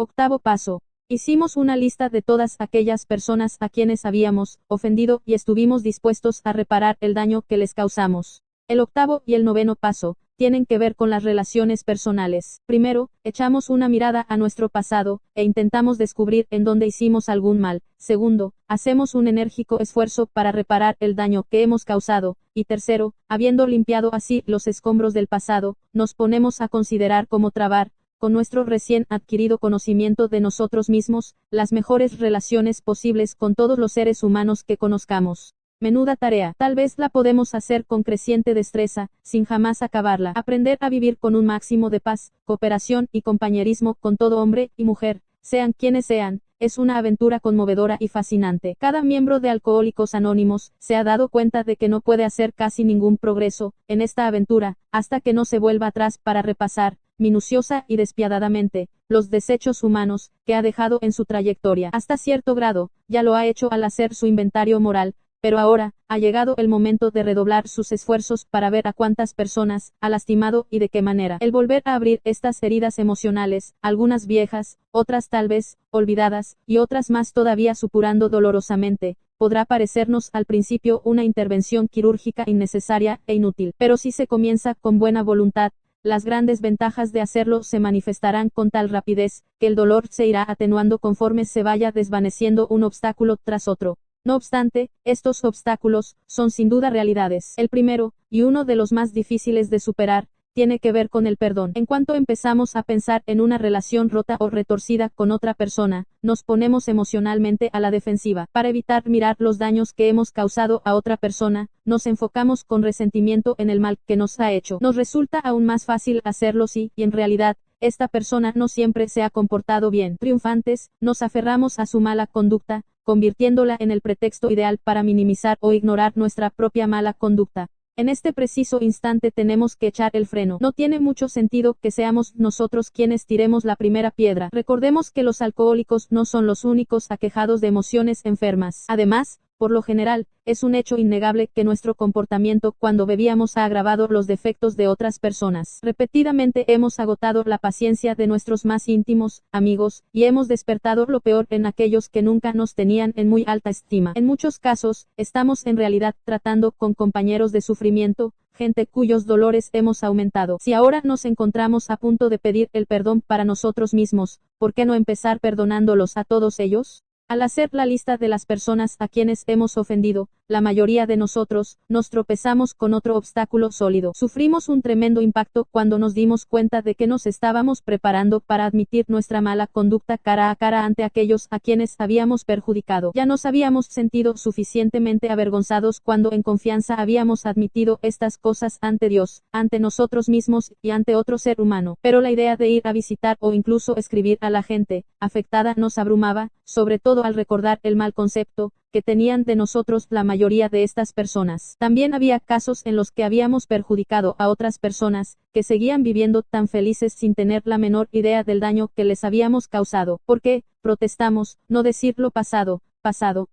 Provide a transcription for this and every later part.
Octavo paso. Hicimos una lista de todas aquellas personas a quienes habíamos ofendido y estuvimos dispuestos a reparar el daño que les causamos. El octavo y el noveno paso tienen que ver con las relaciones personales. Primero, echamos una mirada a nuestro pasado e intentamos descubrir en dónde hicimos algún mal. Segundo, hacemos un enérgico esfuerzo para reparar el daño que hemos causado. Y tercero, habiendo limpiado así los escombros del pasado, nos ponemos a considerar cómo trabar, con nuestro recién adquirido conocimiento de nosotros mismos, las mejores relaciones posibles con todos los seres humanos que conozcamos. Menuda tarea. Tal vez la podemos hacer con creciente destreza, sin jamás acabarla. Aprender a vivir con un máximo de paz, cooperación y compañerismo con todo hombre y mujer, sean quienes sean, es una aventura conmovedora y fascinante. Cada miembro de Alcohólicos Anónimos se ha dado cuenta de que no puede hacer casi ningún progreso en esta aventura, hasta que no se vuelva atrás para repasar, minuciosa y despiadadamente, los desechos humanos que ha dejado en su trayectoria. Hasta cierto grado, ya lo ha hecho al hacer su inventario moral, pero ahora, ha llegado el momento de redoblar sus esfuerzos para ver a cuántas personas ha lastimado y de qué manera. El volver a abrir estas heridas emocionales, algunas viejas, otras tal vez, olvidadas, y otras más todavía supurando dolorosamente, podrá parecernos al principio una intervención quirúrgica innecesaria e inútil. Pero si se comienza con buena voluntad, las grandes ventajas de hacerlo se manifestarán con tal rapidez, que el dolor se irá atenuando conforme se vaya desvaneciendo un obstáculo tras otro. No obstante, estos obstáculos son sin duda realidades. El primero, y uno de los más difíciles de superar, tiene que ver con el perdón. En cuanto empezamos a pensar en una relación rota o retorcida con otra persona, nos ponemos emocionalmente a la defensiva. Para evitar mirar los daños que hemos causado a otra persona, nos enfocamos con resentimiento en el mal que nos ha hecho. Nos resulta aún más fácil hacerlo si, y en realidad, esta persona no siempre se ha comportado bien. Triunfantes, nos aferramos a su mala conducta, convirtiéndola en el pretexto ideal para minimizar o ignorar nuestra propia mala conducta. En este preciso instante tenemos que echar el freno. No tiene mucho sentido que seamos nosotros quienes tiremos la primera piedra. Recordemos que los alcohólicos no son los únicos aquejados de emociones enfermas. Además, por lo general, es un hecho innegable que nuestro comportamiento cuando bebíamos ha agravado los defectos de otras personas. Repetidamente hemos agotado la paciencia de nuestros más íntimos amigos, y hemos despertado lo peor en aquellos que nunca nos tenían en muy alta estima. En muchos casos, estamos en realidad tratando con compañeros de sufrimiento, gente cuyos dolores hemos aumentado. Si ahora nos encontramos a punto de pedir el perdón para nosotros mismos, ¿por qué no empezar perdonándolos a todos ellos? Al hacer la lista de las personas a quienes hemos ofendido, la mayoría de nosotros, nos tropezamos con otro obstáculo sólido. Sufrimos un tremendo impacto cuando nos dimos cuenta de que nos estábamos preparando para admitir nuestra mala conducta cara a cara ante aquellos a quienes habíamos perjudicado. Ya nos habíamos sentido suficientemente avergonzados cuando en confianza habíamos admitido estas cosas ante Dios, ante nosotros mismos y ante otro ser humano. Pero la idea de ir a visitar o incluso escribir a la gente afectada nos abrumaba, sobre todo al recordar el mal concepto que tenían de nosotros la mayoría de estas personas. También había casos en los que habíamos perjudicado a otras personas, que seguían viviendo tan felices sin tener la menor idea del daño que les habíamos causado. ¿Por qué, protestamos, no decir lo pasado?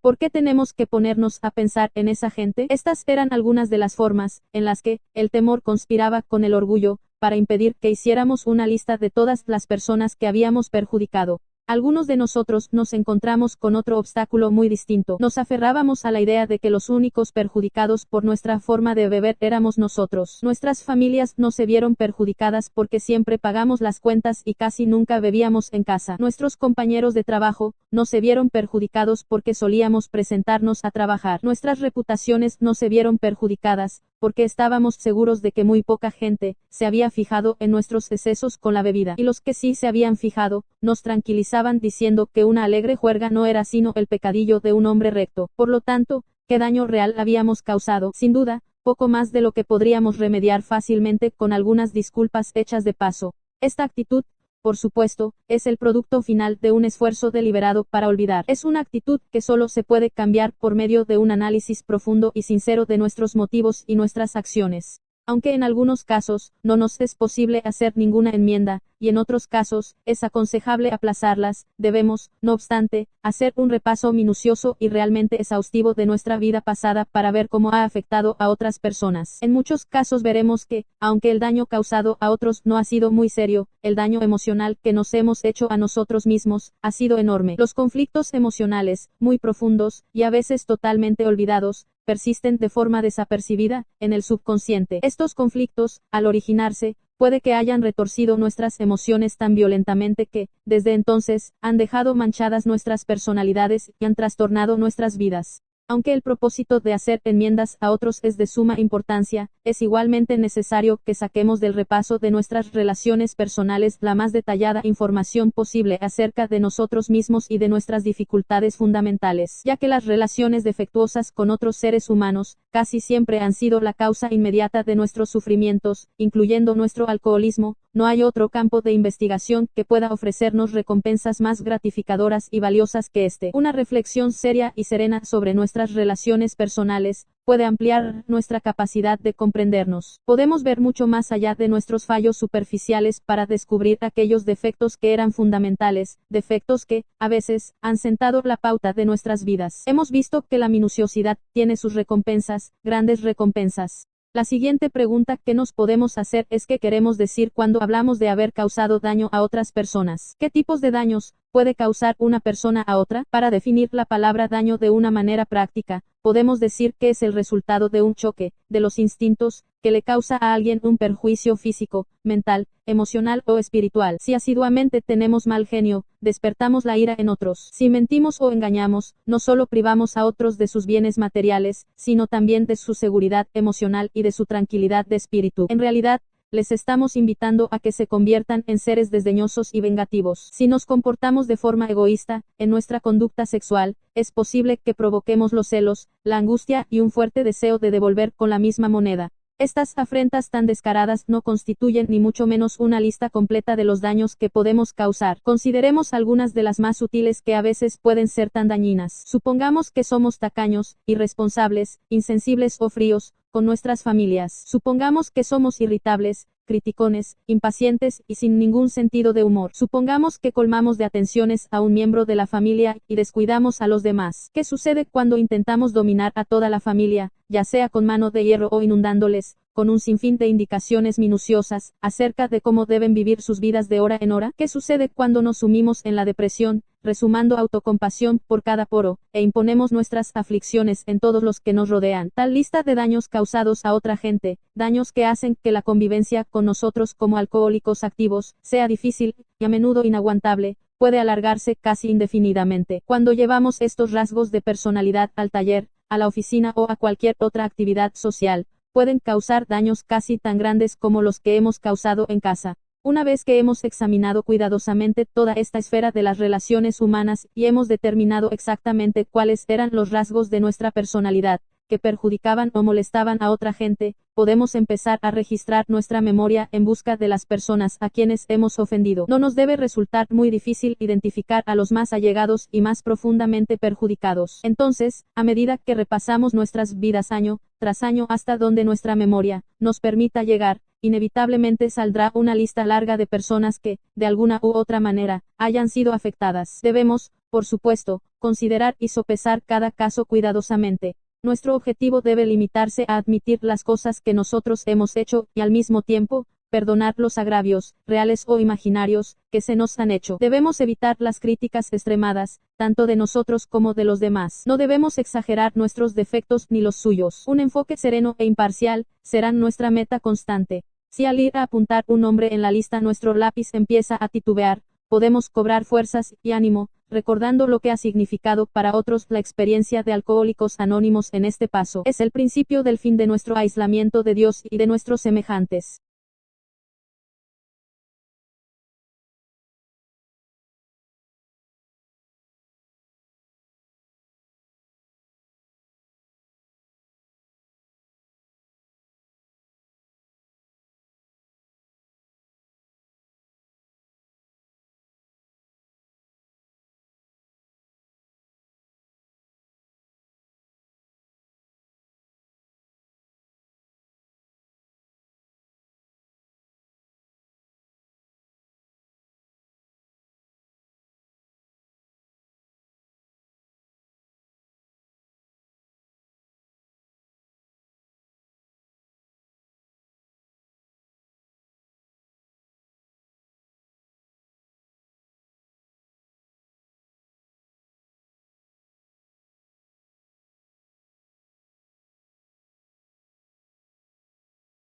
¿Por qué tenemos que ponernos a pensar en esa gente? Estas eran algunas de las formas en las que el temor conspiraba con el orgullo, para impedir que hiciéramos una lista de todas las personas que habíamos perjudicado. Algunos de nosotros nos encontramos con otro obstáculo muy distinto. Nos aferrábamos a la idea de que los únicos perjudicados por nuestra forma de beber éramos nosotros. Nuestras familias no se vieron perjudicadas porque siempre pagamos las cuentas y casi nunca bebíamos en casa. Nuestros compañeros de trabajo no se vieron perjudicados porque solíamos presentarnos a trabajar. Nuestras reputaciones no se vieron perjudicadas porque estábamos seguros de que muy poca gente se había fijado en nuestros excesos con la bebida. Y los que sí se habían fijado, nos tranquilizaban diciendo que una alegre juerga no era sino el pecadillo de un hombre recto. Por lo tanto, ¿qué daño real habíamos causado? Sin duda, poco más de lo que podríamos remediar fácilmente con algunas disculpas hechas de paso. Esta actitud, por supuesto, es el producto final de un esfuerzo deliberado para olvidar. Es una actitud que solo se puede cambiar por medio de un análisis profundo y sincero de nuestros motivos y nuestras acciones. Aunque en algunos casos, no nos es posible hacer ninguna enmienda, y en otros casos, es aconsejable aplazarlas, debemos, no obstante, hacer un repaso minucioso y realmente exhaustivo de nuestra vida pasada para ver cómo ha afectado a otras personas. En muchos casos veremos que, aunque el daño causado a otros no ha sido muy serio, el daño emocional que nos hemos hecho a nosotros mismos, ha sido enorme. Los conflictos emocionales, muy profundos, y a veces totalmente olvidados, persisten de forma desapercibida, en el subconsciente. Estos conflictos, al originarse, puede que hayan retorcido nuestras emociones tan violentamente que, desde entonces, han dejado manchadas nuestras personalidades y han trastornado nuestras vidas. Aunque el propósito de hacer enmiendas a otros es de suma importancia, es igualmente necesario que saquemos del repaso de nuestras relaciones personales la más detallada información posible acerca de nosotros mismos y de nuestras dificultades fundamentales, ya que las relaciones defectuosas con otros seres humanos, casi siempre han sido la causa inmediata de nuestros sufrimientos, incluyendo nuestro alcoholismo. No hay otro campo de investigación que pueda ofrecernos recompensas más gratificadoras y valiosas que este. Una reflexión seria y serena sobre nuestras relaciones personales puede ampliar nuestra capacidad de comprendernos. Podemos ver mucho más allá de nuestros fallos superficiales para descubrir aquellos defectos que eran fundamentales, defectos que, a veces, han sentado la pauta de nuestras vidas. Hemos visto que la minuciosidad tiene sus recompensas, grandes recompensas. La siguiente pregunta que nos podemos hacer es ¿qué queremos decir cuando hablamos de haber causado daño a otras personas? ¿Qué tipos de daños puede causar una persona a otra? Para definir la palabra daño de una manera práctica, podemos decir que es el resultado de un choque, de los instintos, que le causa a alguien un perjuicio físico, mental, emocional o espiritual. Si asiduamente tenemos mal genio, despertamos la ira en otros. Si mentimos o engañamos, no solo privamos a otros de sus bienes materiales, sino también de su seguridad emocional y de su tranquilidad de espíritu. En realidad, les estamos invitando a que se conviertan en seres desdeñosos y vengativos. Si nos comportamos de forma egoísta, en nuestra conducta sexual, es posible que provoquemos los celos, la angustia y un fuerte deseo de devolver con la misma moneda. Estas afrentas tan descaradas no constituyen ni mucho menos una lista completa de los daños que podemos causar. Consideremos algunas de las más sutiles que a veces pueden ser tan dañinas. Supongamos que somos tacaños, irresponsables, insensibles o fríos con nuestras familias. Supongamos que somos irritables, criticones, impacientes y sin ningún sentido de humor. Supongamos que colmamos de atenciones a un miembro de la familia y descuidamos a los demás. ¿Qué sucede cuando intentamos dominar a toda la familia, ya sea con mano de hierro o inundándoles con un sinfín de indicaciones minuciosas acerca de cómo deben vivir sus vidas de hora en hora? ¿Qué sucede cuando nos sumimos en la depresión, resumando autocompasión por cada poro, e imponemos nuestras aflicciones en todos los que nos rodean? Tal lista de daños causados a otra gente, daños que hacen que la convivencia con nosotros como alcohólicos activos sea difícil y a menudo inaguantable, puede alargarse casi indefinidamente. Cuando llevamos estos rasgos de personalidad al taller, a la oficina o a cualquier otra actividad social, pueden causar daños casi tan grandes como los que hemos causado en casa. Una vez que hemos examinado cuidadosamente toda esta esfera de las relaciones humanas y hemos determinado exactamente cuáles eran los rasgos de nuestra personalidad que perjudicaban o molestaban a otra gente, podemos empezar a registrar nuestra memoria en busca de las personas a quienes hemos ofendido. No nos debe resultar muy difícil identificar a los más allegados y más profundamente perjudicados. Entonces, a medida que repasamos nuestras vidas año tras año hasta donde nuestra memoria nos permita llegar, inevitablemente saldrá una lista larga de personas que, de alguna u otra manera, hayan sido afectadas. Debemos, por supuesto, considerar y sopesar cada caso cuidadosamente. Nuestro objetivo debe limitarse a admitir las cosas que nosotros hemos hecho y al mismo tiempo, perdonar los agravios, reales o imaginarios, que se nos han hecho. Debemos evitar las críticas extremadas, tanto de nosotros como de los demás. No debemos exagerar nuestros defectos ni los suyos. Un enfoque sereno e imparcial serán nuestra meta constante. Si al ir a apuntar un nombre en la lista nuestro lápiz empieza a titubear, podemos cobrar fuerzas y ánimo, recordando lo que ha significado para otros la experiencia de Alcohólicos Anónimos en este paso. Es el principio del fin de nuestro aislamiento de Dios y de nuestros semejantes.